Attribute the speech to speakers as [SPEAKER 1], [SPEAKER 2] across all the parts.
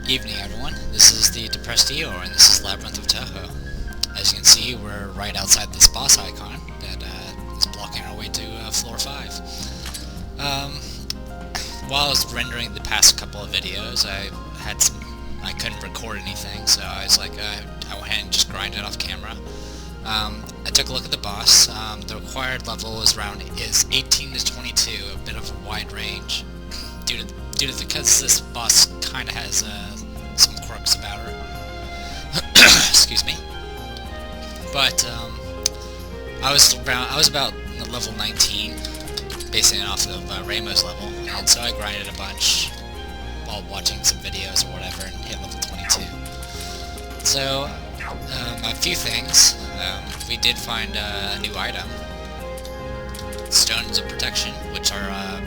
[SPEAKER 1] Evening, everyone. This is the Depressed Eeyore, and this is Labyrinth of Touhou. As you can see, we're right outside this boss icon that is blocking our way to floor 5. While I was rendering the past couple of videos, I couldn't record anything, so I was like, I went ahead and just grinded off camera. I took a look at the boss. The required level is 18 to 22, a bit of a wide range, because this boss kind of has some quirks about her. Excuse me. But I was about level 19, basing it off of Rainbow's level, and so I grinded a bunch while watching some videos or whatever, and hit level 22. So a few things. We did find a new item, Stones of Protection, which are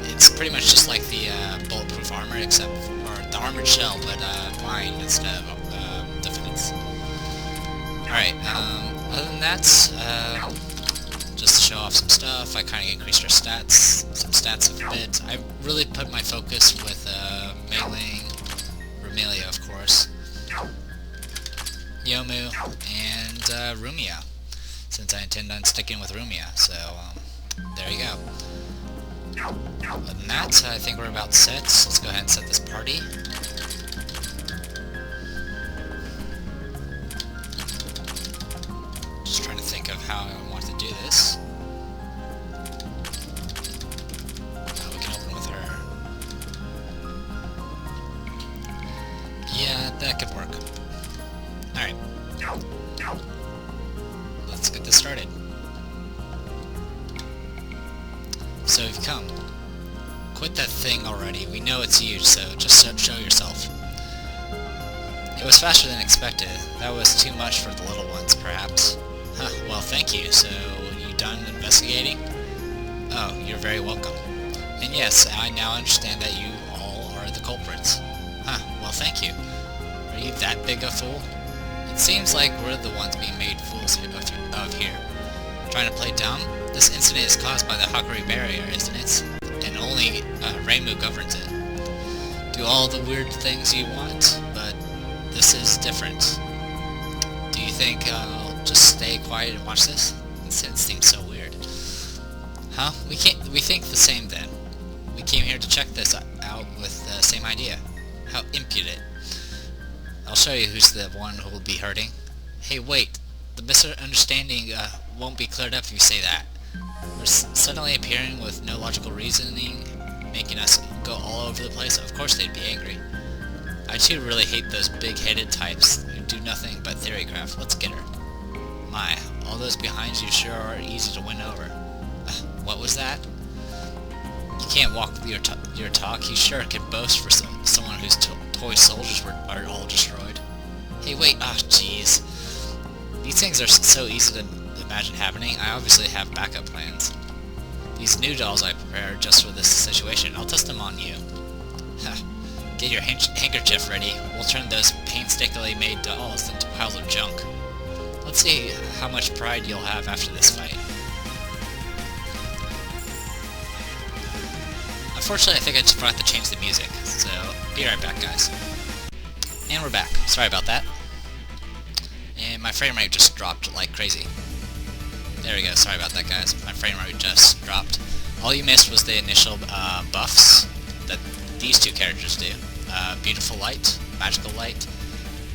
[SPEAKER 1] it's pretty much just like the bulletproof armor, except for the armored shell, but mine instead of defense. Alright, other than that, just to show off some stuff, I kind of increased our stats, some stats a bit. I really put my focus with meleeing Rumelia, of course, Yomu, and Rumia, since I intend on sticking with Rumia, so there you go. Other than that, I think we're about set, so let's go ahead and set this party. Just trying to think of how I want to do this. We can open with her. Yeah, that could work. Alright. Let's get this started. So you've come. Quit that thing already. We know it's you, so just show yourself. It was faster than expected. That was too much for the little ones, perhaps. Huh, well, thank you. So, you done investigating? Oh, you're very welcome. And yes, I now understand that you all are the culprits. Huh, well, thank you. Are you that big a fool? It seems like we're the ones being made fools of here. Trying to play dumb? This incident is caused by the Hakari barrier, isn't it? And only Reimu governs it. Do all the weird things you want, but this is different. Do you think I'll just stay quiet and watch this? It seems so weird. Huh? We think the same then. We came here to check this out with the same idea. How impudent. I'll show you who's the one who will be hurting. Hey, wait. The misunderstanding won't be cleared up if you say that. We're suddenly appearing with no logical reasoning, making us go all over the place. Of course they'd be angry. I too really hate those big-headed types who do nothing but theorycraft. Let's get her. My, all those behind you sure are easy to win over. What was that? You can't walk your talk. You sure could boast for someone whose toy soldiers are all destroyed. Hey, wait. Ah, jeez. These things are so easy to imagine happening. I obviously have backup plans. These new dolls I prepared just for this situation, I'll test them on you. Get your handkerchief ready. We'll turn those painstakingly made dolls into piles of junk. Let's see how much pride you'll have after this fight. Unfortunately, I think I just forgot to change the music, so be right back, guys. And we're back. Sorry about that. And my frame rate just dropped like crazy. There we go, sorry about that, guys. My frame rate just dropped. All you missed was the initial buffs that these two characters do. Beautiful Light, Magical Light.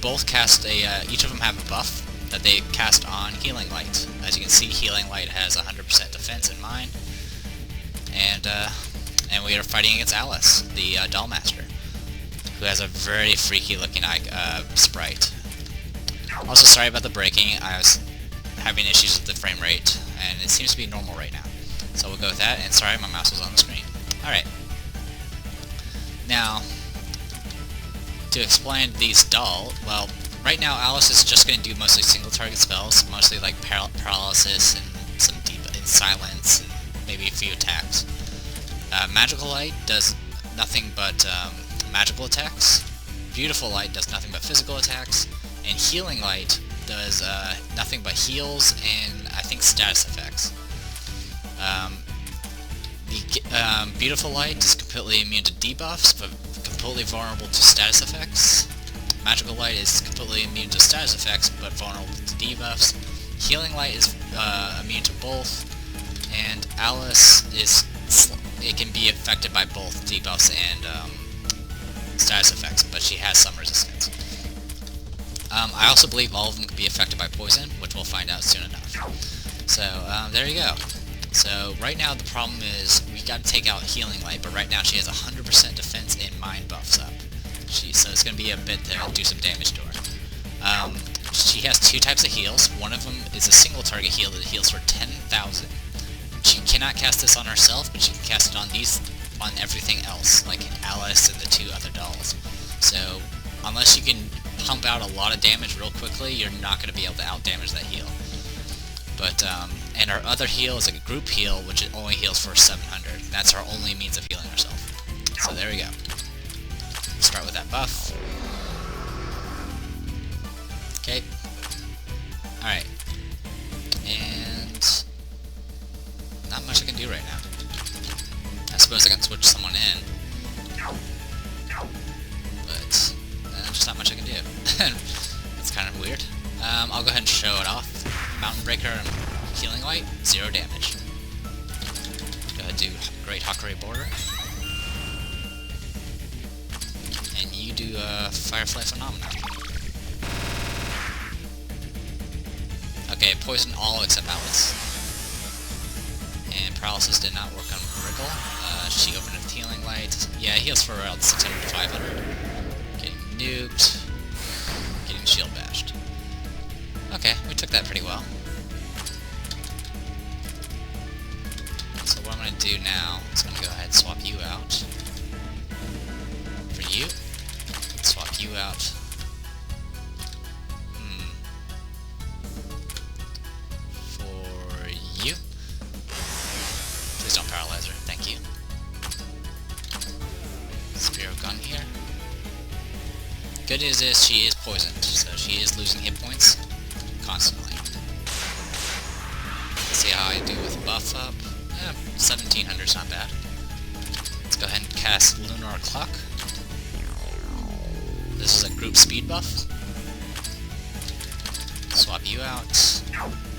[SPEAKER 1] Both cast each of them have a buff that they cast on Healing Light. As you can see, Healing Light has 100% defense in mine. And we are fighting against Alice, the dollmaster, who has a very freaky looking sprite. Also, sorry about the breaking. I was having issues with the frame rate, and it seems to be normal right now. So we'll go with that, and sorry my mouse was on the screen. Alright. Now, to explain these well, right now Alice is just going to do mostly single target spells, mostly like paralysis and some deep silence, and maybe a few attacks. Magical Light does nothing but magical attacks. Beautiful Light does nothing but physical attacks. And Healing Light does nothing but heals and, I think, status effects. The Beautiful Light is completely immune to debuffs, but completely vulnerable to status effects. Magical Light is completely immune to status effects, but vulnerable to debuffs. Healing Light is immune to both, and Alice is it can be affected by both debuffs and status effects, but she has some resistance. I also believe all of them can be affected by poison, which we'll find out soon enough. So there you go. So right now the problem is we got to take out Healing Light, but right now she has 100% defense and mind buffs up. So it's going to be a bit to do some damage to her. She has two types of heals. One of them is a single target heal that heals for 10,000. She cannot cast this on herself, but she can cast it on everything else, like Alice and the two other dolls. So unless you can pump out a lot of damage real quickly, you're not going to be able to out-damage that heal. But, and our other heal is like a group heal, which it only heals for 700. That's our only means of healing ourselves. So there we go. Start with that buff. Okay. Alright. And not much I can do right now. I suppose I can switch someone in. But just not much I can do. That's kind of weird. I'll go ahead and show it off. Mountain Breaker and Healing Light, 0 damage. Go ahead and do Great Hakurei Border. And you do Firefly Phenomenon. Okay, poison all except Alice. And Paralysis did not work on Wriggle. She opened with Healing Light. Yeah, it heals for around 600 to 500. Getting nuked. Getting shield bashed. Okay, we took that pretty well. So what I'm going to do now is I'm going to go ahead and swap you out. For you. Swap you out. For you. Please don't paralyze her. Thank you. Spear of Gun here. Good news is she is poisoned, so she is losing hit points constantly. Let's see how I do with buff up. 1700 is not bad. Let's go ahead and cast Lunar Clock. This is a group speed buff. Swap you out.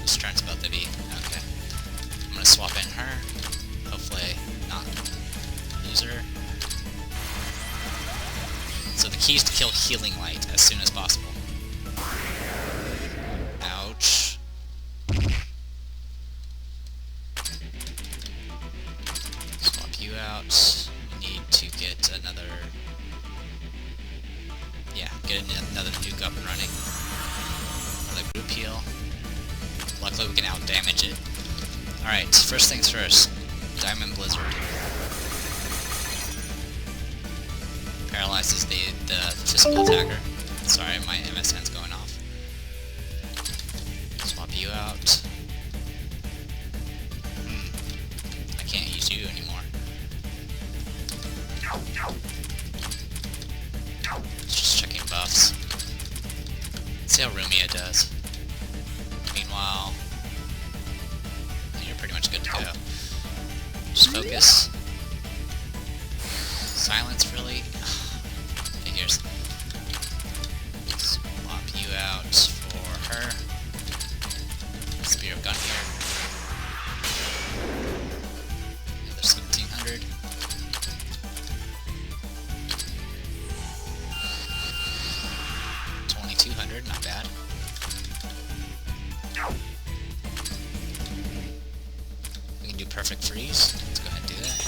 [SPEAKER 1] This turn's about to be okay. I'm gonna swap in her. Hopefully not lose her. So the key is to kill Healing Light as soon as possible. Ouch. Swap you out. We need to get another... Yeah, get another nuke up and running. Another group heal. Luckily we can out-damage it. Alright, first things first. Diamond Blizzard. Paralyzes the physical attacker. Sorry, my MSN's going off. Swap you out. I can't use you anymore. Just checking buffs. See how Rumia does. Meanwhile, you're pretty much good to go. Just focus. Silence, really? Figures. Swap you out for her. Spear of Gun here. Another 1700. $2,200, not bad. We can do Perfect Freeze. Let's go ahead and do that.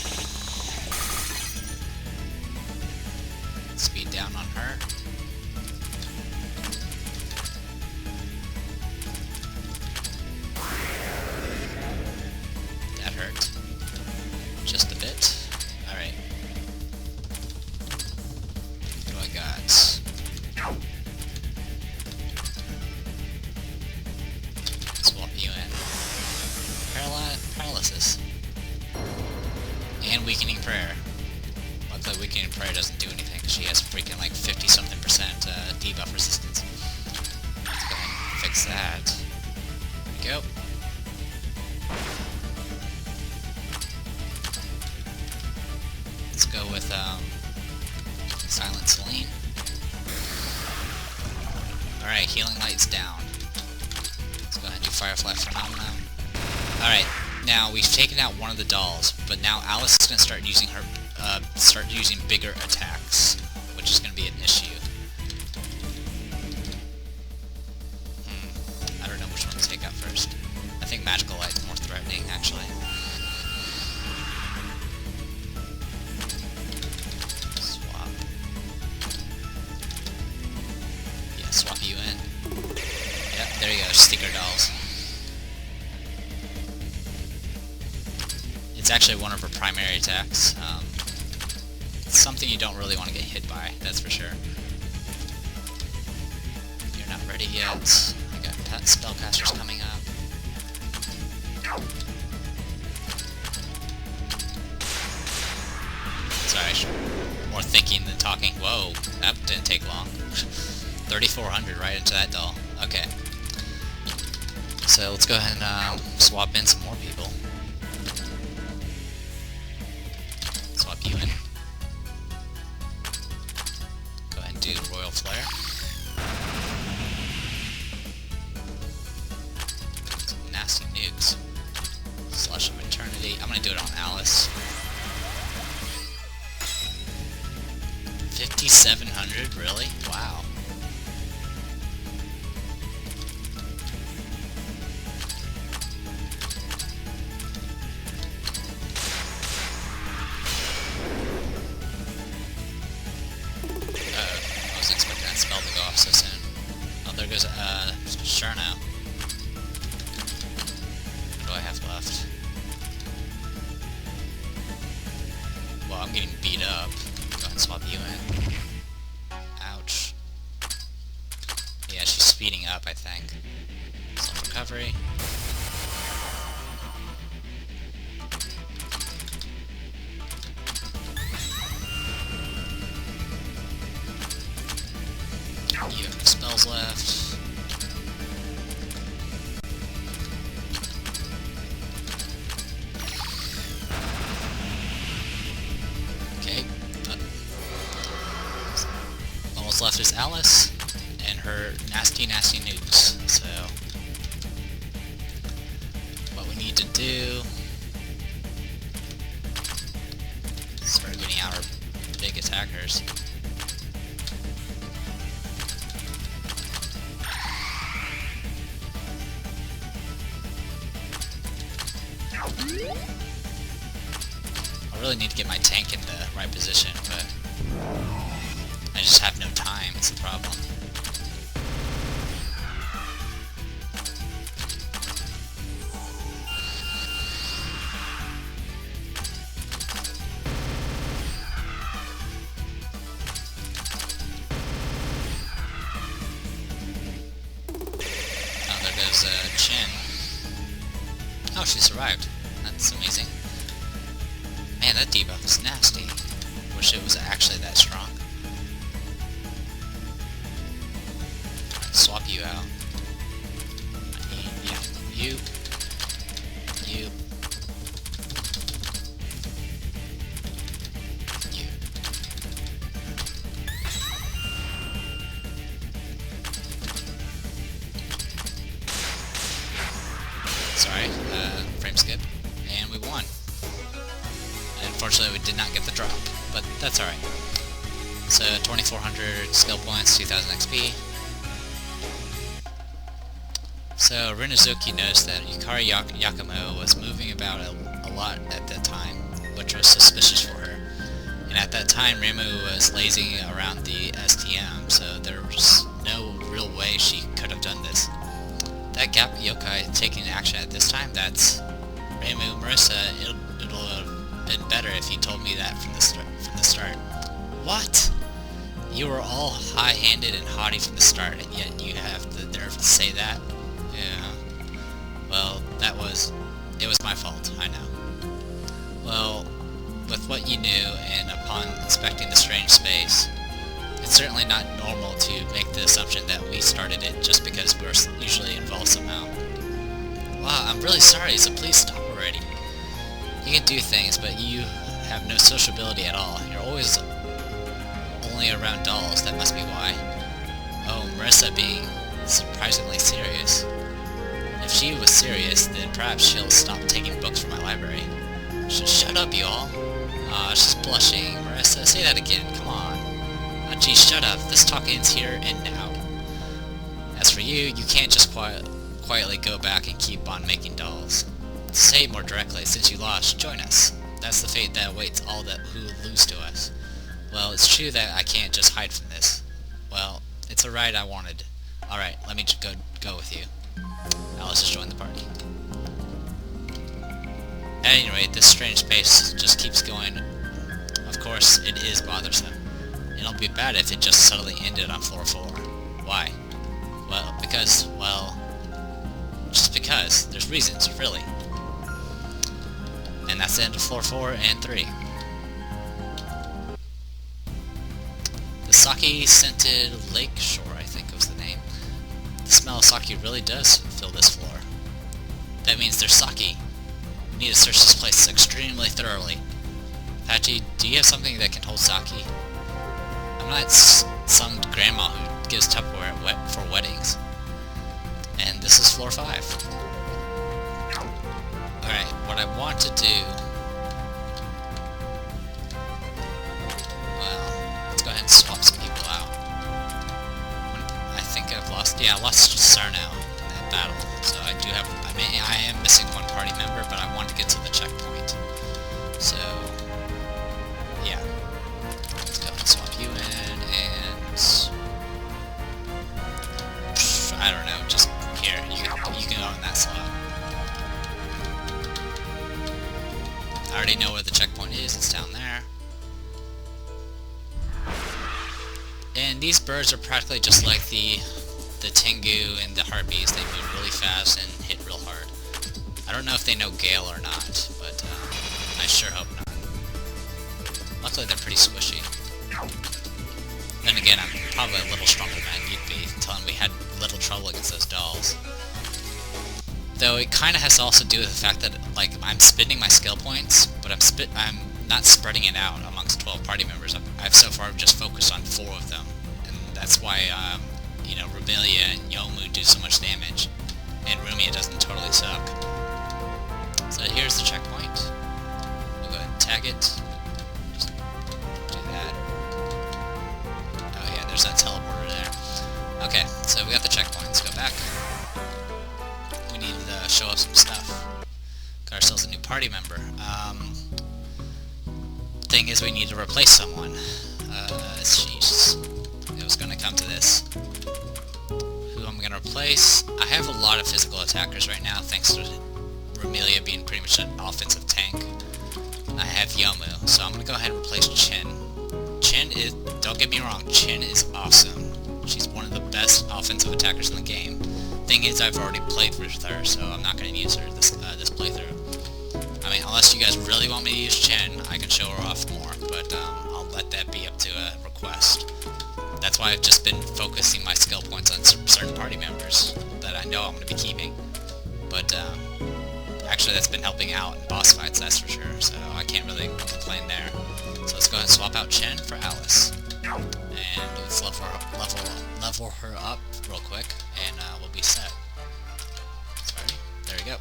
[SPEAKER 1] Speed down on her. That hurt. Just a bit. Alright. What do I got? Swap you in. Paralysis. And Weakening Prayer. Luckily, Weakening Prayer doesn't do anything because she has freaking like 50-something% debuff resistance. Let's go ahead and fix that. There we go. Let's go with Silent Celine. Alright, Healing Light's down. Let's go ahead and do Firefly Phenomenon. Alright, now we've taken out one of the dolls, but now Alice is going to start using bigger attacks, which is going to be an issue. I don't know which one to take out first. I think Magical Light is more threatening, actually. Swap. Yeah, swap you in. Yep, there you go, Sticker Dolls. It's actually one of her primary attacks. It's something you don't really want to get hit by, that's for sure. You're not ready yet. I got spellcasters coming up. Sorry, more thinking than talking. Whoa, that didn't take long. 3,400 right into that doll. Okay. So let's go ahead and swap in some more people. Swap you in. Go ahead and do Royal Flare. Some nasty nukes. Slush of Eternity. I'm gonna do it on Alice. 5,700, really? Wow. I wasn't expecting that spell to go off so soon. Oh, there goes Sharno. What do I have left? Well, I'm getting beat up. Go ahead and swap you in. Ouch. Yeah, she's speeding up, I think. Self-recovery. You have no spells left. Okay. Almost left is Alice and her nasty nukes. So what we need to do is start getting out our big attackers. I really need to get my tank in the right position, but I just have no time, it's the problem. Oh, there goes Chin. Oh, she survived. That's amazing. Man, that debuff is nasty. Wish it was actually that strong. Swap you out. Yeah, you. You. Sorry, frame skip. And we won. Unfortunately, we did not get the drop, but that's alright. So, 2,400 skill points, 2,000 XP. So, Rinazuki noticed that Yukari Yakumo was moving about a lot at that time, which was suspicious for her. And at that time, Rimu was lazing around the STM, so there was no real way she could have done this. That Gap Yokai taking action at this time, that's Rimu, Marissa, it'll have been better if you told me that from the start. What? You were all high-handed and haughty from the start, and yet you have the nerve to say that? Yeah. Well, it was my fault, I know. Well, with what you knew, and upon inspecting the strange space, it's certainly not normal to make the assumption that we started it just because we're usually involved somehow. Wow, I'm really sorry, so please stop already. You can do things, but you have no sociability at all. You're always only around dolls, that must be why. Oh, Marissa being surprisingly serious. If she was serious, then perhaps she'll stop taking books from my library. Shut up, you all. Aw, she's blushing. Marissa, say that again, come on. Oh, geez, shut up. This talk ends here and now. As for you, you can't just quietly go back and keep on making dolls. To say it more directly, since you lost, join us. That's the fate that awaits all that who lose to us. Well, it's true that I can't just hide from this. Well, it's a ride I wanted. Alright, let me go with you. Alice has joined the party. At any rate, this strange pace just keeps going. Of course, it is bothersome. It'll be bad if it just suddenly ended on floor 4. Why? Well, because, well... just because. There's reasons, really. And that's the end of floor 4 and 3. The sake-scented lake shore, I think was the name. The smell of sake really does fill this floor. That means there's sake. We need to search this place extremely thoroughly. Patchy, do you have something that can hold sake? I'm not some grandma who gives Tupperware for weddings. And this is floor 5. Alright, what I want to do... well, let's go ahead and swap some people out. I think I've lost... yeah, I lost Sarno in that battle. So I do have... I am missing one party member, but I want to get to the checkpoint. So... yeah. Let's go ahead and swap you in, and... I don't know, just here. You can go in that slot. I already know where the checkpoint is, it's down there. And these birds are practically just like the Tengu and the Harpies. They move really fast and hit real hard. I don't know if they know Gale or not, but I sure hope not. Luckily they're pretty squishy. Then again, I'm probably a little stronger than I need to be, until we had little trouble against those dolls. Though it kind of has to also do with the fact that, like, I'm spending my skill points, but I'm not spreading it out amongst 12 party members. I've so far just focused on 4 of them, and that's why, you know, Rumelia and Yomu do so much damage, and Rumia doesn't totally suck. So here's the checkpoint. We'll go ahead and tag it. Just do that. Oh yeah, there's that teleporter there. Okay, so we got the checkpoint. Let's go back. We need to show up some stuff. Got ourselves a new party member. Thing is, we need to replace someone. Jeez. It was gonna come to this. Who I'm gonna replace? I have a lot of physical attackers right now, thanks to Rumelia being pretty much an offensive tank. I have Yomu, so I'm gonna go ahead and replace Chin. Chin is, don't get me wrong, Chin is awesome. She's one of the best offensive attackers in the game. Thing is, I've already played with her, so I'm not going to use her this playthrough. I mean, unless you guys really want me to use Chen, I can show her off more, but I'll let that be up to a request. That's why I've just been focusing my skill points on certain party members that I know I'm going to be keeping. But actually, that's been helping out in boss fights, that's for sure, so I can't really complain there. So let's go ahead and swap out Chen for Alice. And let's level her up real quick, and we'll be set. Sorry, there we go.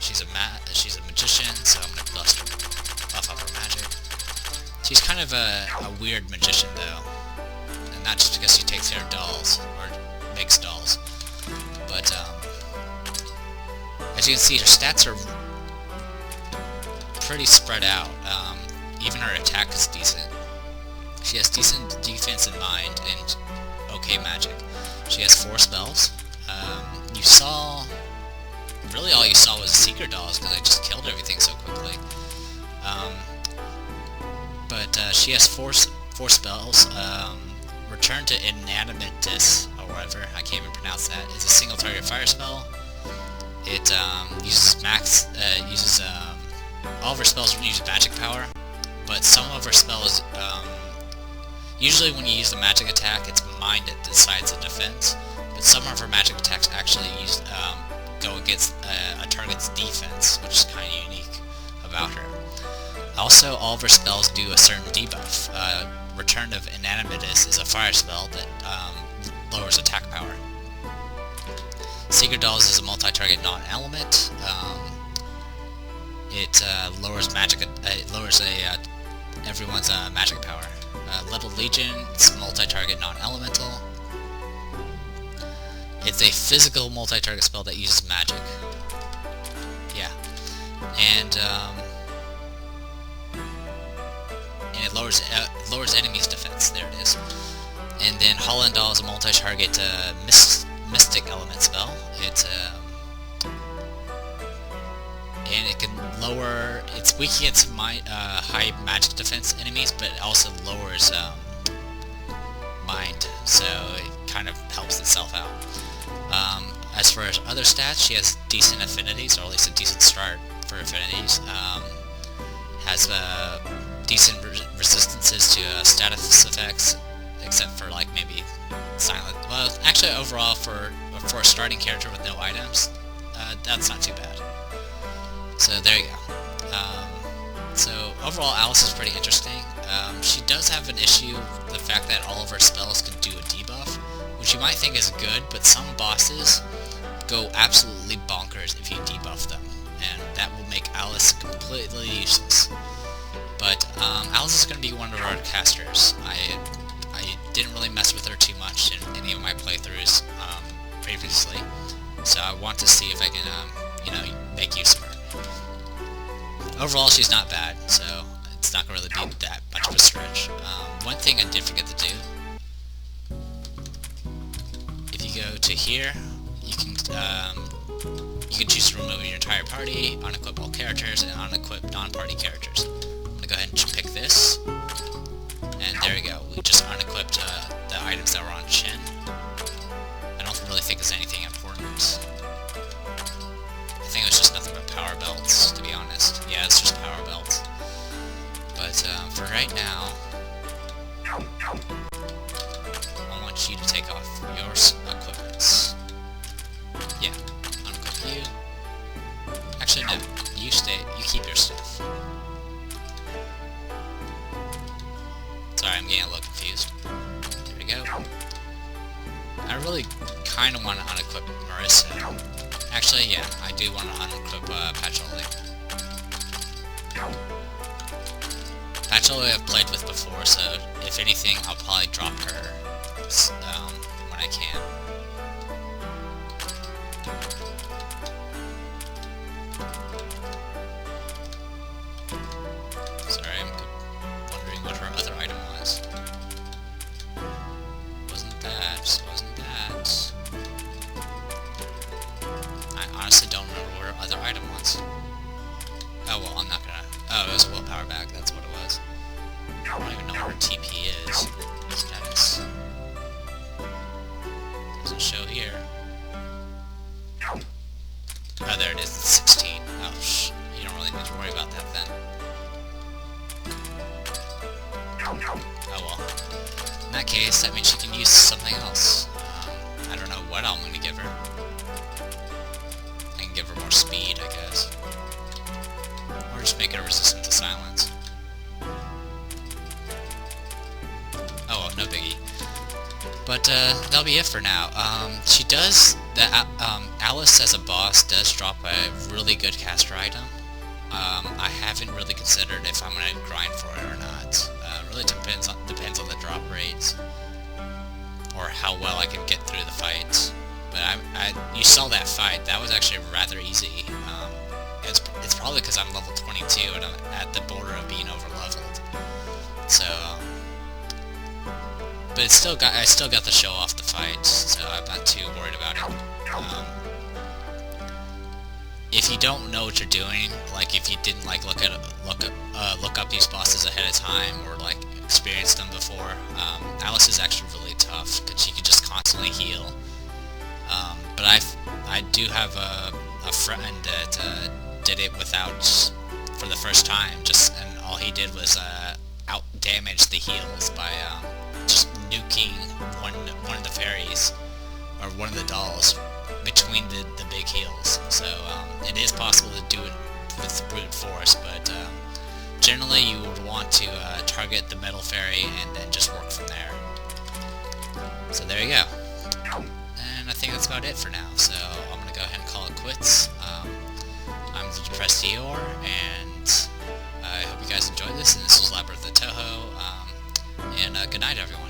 [SPEAKER 1] She's a magician, so I'm gonna buff up her magic. She's kind of a weird magician, though, and not just because she takes care of dolls or makes dolls, but as you can see, her stats are pretty spread out. Even her attack is decent. She has decent defense in mind and okay magic. She has 4 spells. You saw... really all you saw was Seeker Dolls because I just killed everything so quickly. But she has 4 spells. Return to Inanimatus, or whatever, I can't even pronounce that. It's a single target fire spell. It uses all of her spells use magic power. But some of her spells, usually when you use the magic attack, it's mind that decides the defense. But some of her magic attacks actually go against a target's defense, which is kind of unique about her. Also, all of her spells do a certain debuff. Return of Inanimatus is a fire spell that lowers attack power. Secret Dolls is a multi-target non-element. It lowers magic. It lowers everyone's magic power. Level Legion, it's multi-target non-elemental. It's a physical multi-target spell that uses magic. Yeah, and it lowers enemies' defense. There it is. And then Hollandal is a multi-target mystic element spell. And it can lower. It's weak against high magic defense enemies, but it also lowers mind, so it kind of helps itself out. As for her other stats, she has decent affinities, or at least a decent start for affinities. Has decent resistances to status effects, except for like maybe silent. Well, actually, overall for a starting character with no items, that's not too bad. So there you go. So overall, Alice is pretty interesting. She does have an issue with the fact that all of her spells can do a debuff, which you might think is good, but some bosses go absolutely bonkers if you debuff them, and that will make Alice completely useless. But Alice is going to be one of our casters. I didn't really mess with her too much in any of my playthroughs previously, so I want to see if I can, make use of her. Overall, she's not bad, so it's not going to really be that much of a stretch. One thing I did forget to do, if you go to here, you can choose to remove your entire party, unequip all characters, and unequip non-party characters. I'm going to go ahead and pick this, and there we go. We just unequipped the items that were on Shin. I don't really think there's anything important. I think it was just nothing but power belts, to be honest. Yeah, it's just power belts. But for right now, I want you to take off your equipments. Yeah, unequip you. Actually, no. You stay. You keep your stuff. Sorry, I'm getting a little confused. There we go. I really kind of want to unequip Marissa. Actually, yeah, I do want to unequip Patchouli. Patchouli I've played with before, so if anything, I'll probably drop her when I can. Sorry, I'm wondering what her other item was. Wasn't that. I honestly don't remember what her other item was. Oh, well, I'm not gonna... Oh, it was willpower back, that's what it was. I don't even know what her TP is. Status. Doesn't show here. Oh, there it is, it's 16. Oh, you don't really need to worry about that then. Oh well. In that case, that means she can use something else. I don't know what I'm gonna give her. I can give her more speed, I guess. Or just make her resistant to silence. Oh well, no biggie. But that'll be it for now. She does... Alice as a boss does drop a really good caster item. I haven't really considered if I'm gonna grind for it or not. Really depends on the drop rates, or how well I can get through the fights. But you saw that fight. That was actually rather easy. It's probably because I'm level 22 and I'm at the border of being over leveled. So, but I still got to show off the fight, so I'm not too worried about it. If you don't know what you're doing, like if you didn't like look up these bosses ahead of time or like experienced them before, Alice is actually really tough because she can just constantly heal. But I do have a friend that did it without, for the first time, and all he did was out damage the heals by just nuking one of the fairies or one of the dolls between the big heals. So it is possible to do it with brute force, but generally you would want to target the metal fairy and then just work from there. So there you go. And I think that's about it for now, so I'm going to go ahead and call it quits. I'm the Depressed Eeyore, and I hope you guys enjoyed this, and this was Labyrinth of Touhou, and good night everyone.